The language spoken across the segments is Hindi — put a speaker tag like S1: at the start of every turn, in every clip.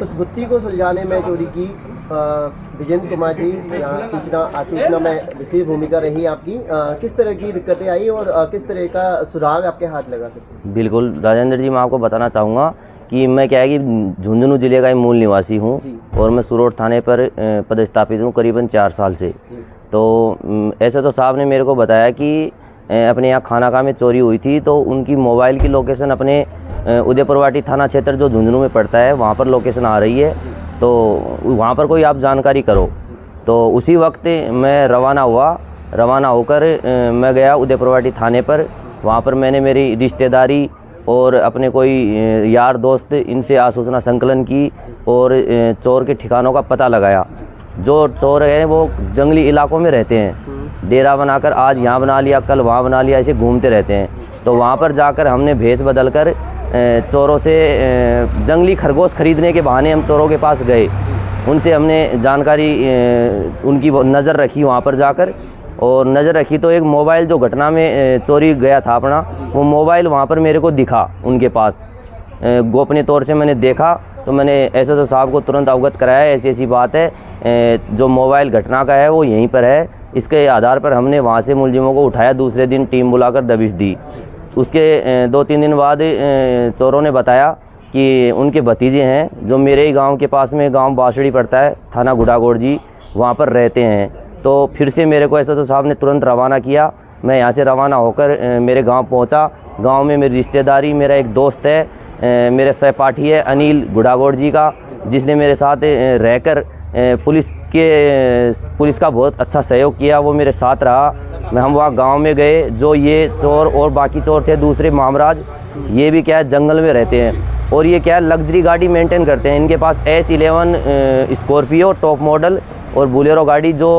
S1: उस गुत्थी को सुलझाने में चोरी की विजेंद्र कुमार जी सूचना में विशेष भूमिका रही आपकी। किस तरह की दिक्कतें आई और किस तरह का सुराग आपके हाथ लगा सकते?
S2: बिल्कुल राजेंद्र जी, मैं आपको बताना चाहूँगा कि मैं क्या है कि झुंझुनू जिले का मूल निवासी हूँ और मैं सुरोड थाने पर पदस्थापित हूँ करीबन 4 साल से। तो ऐसे तो साहब ने मेरे को बताया कि अपने यहाँ खानाका में चोरी हुई थी, तो उनकी मोबाइल की लोकेशन अपने उदयपुरवाटी थाना क्षेत्र जो झुंझुनू में पड़ता है वहाँ पर लोकेशन आ रही है, तो वहाँ पर कोई आप जानकारी करो। तो उसी वक्त मैं रवाना होकर मैं गया उदयपुरवाटी थाने पर। वहाँ पर मैंने मेरी रिश्तेदारी और अपने कोई यार दोस्त इनसे आसूचना संकलन की और चोर के ठिकानों का पता लगाया। जो चोर हैं वो जंगली इलाकों में रहते हैं, डेरा बनाकर आज यहाँ बना लिया कल वहाँ बना लिया, ऐसे घूमते रहते हैं। तो वहाँ पर जाकर हमने भेष बदलकर चोरों से जंगली खरगोश खरीदने के बहाने हम चोरों के पास गए। उनसे हमने जानकारी उनकी नज़र रखी वहाँ पर जाकर, और नज़र रखी तो एक मोबाइल जो घटना में चोरी गया था अपना, वो मोबाइल वहाँ पर मेरे को दिखा उनके पास। गोपनीय तौर से मैंने देखा तो मैंने एसएसओ साहब को तुरंत अवगत कराया, ऐसी बात है, जो मोबाइल घटना का है वो यहीं पर है। इसके आधार पर हमने वहाँ से मुलजिमों को उठाया, दूसरे दिन टीम बुलाकर दबिश दी। उसके 2-3 दिन बाद चोरों ने बताया कि उनके भतीजे हैं जो मेरे ही गांव के पास में गांव बासड़ी पड़ता है, थाना गुड़ागोड़ जी, वहाँ पर रहते हैं। तो फिर से मेरे को एसएसओ साहब ने तुरंत रवाना किया। मैं यहाँ से रवाना होकर मेरे गांव पहुँचा। गांव में मेरी रिश्तेदारी, मेरा एक दोस्त है, मेरे सहपाठी है अनिल गुड़ागोड़ जी का, जिसने मेरे साथ रहकर पुलिस का बहुत अच्छा सहयोग किया, वो मेरे साथ रहा। हम वहाँ गांव में गए। जो ये चोर और बाकी चोर थे दूसरे मामराज, ये भी क्या है जंगल में रहते हैं और ये क्या है लग्जरी गाड़ी मेंटेन करते हैं। इनके पास S11 स्कॉर्पियो टॉप मॉडल और बोलेरो गाड़ी जो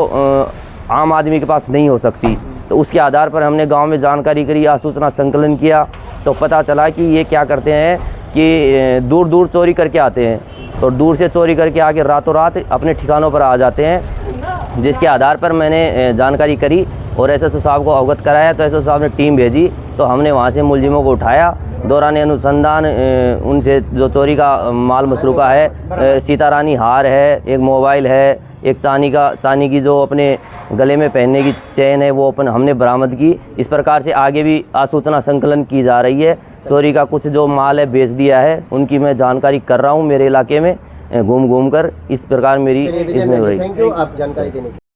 S2: आम आदमी के पास नहीं हो सकती। तो उसके आधार पर हमने गांव में जानकारी करी, आसूचना संकलन किया, तो पता चला कि ये क्या करते हैं कि दूर दूर चोरी करके आते हैं। तो दूर से चोरी करके आके रातों रात अपने ठिकानों पर आ जाते हैं, जिसके आधार पर मैंने जानकारी करी और एसएसओ साहब को अवगत कराया। तो एसएसओ साहब ने टीम भेजी, तो हमने वहाँ से मुलजिमों को उठाया। दौरान अनुसंधान उनसे जो चोरी का माल मसरूका है, सीतारानी हार है, एक मोबाइल है, एक चांदी की जो अपने गले में पहनने की चेन है वो हमने बरामद की। इस प्रकार से आगे भी आसूचना संकलन की जा रही है। चोरी का कुछ जो माल है बेच दिया है, उनकी मैं जानकारी कर रहा हूँ मेरे इलाके में घूम कर। इस प्रकार मेरी इसमें
S1: थैंक यू आप जानकारी देने की।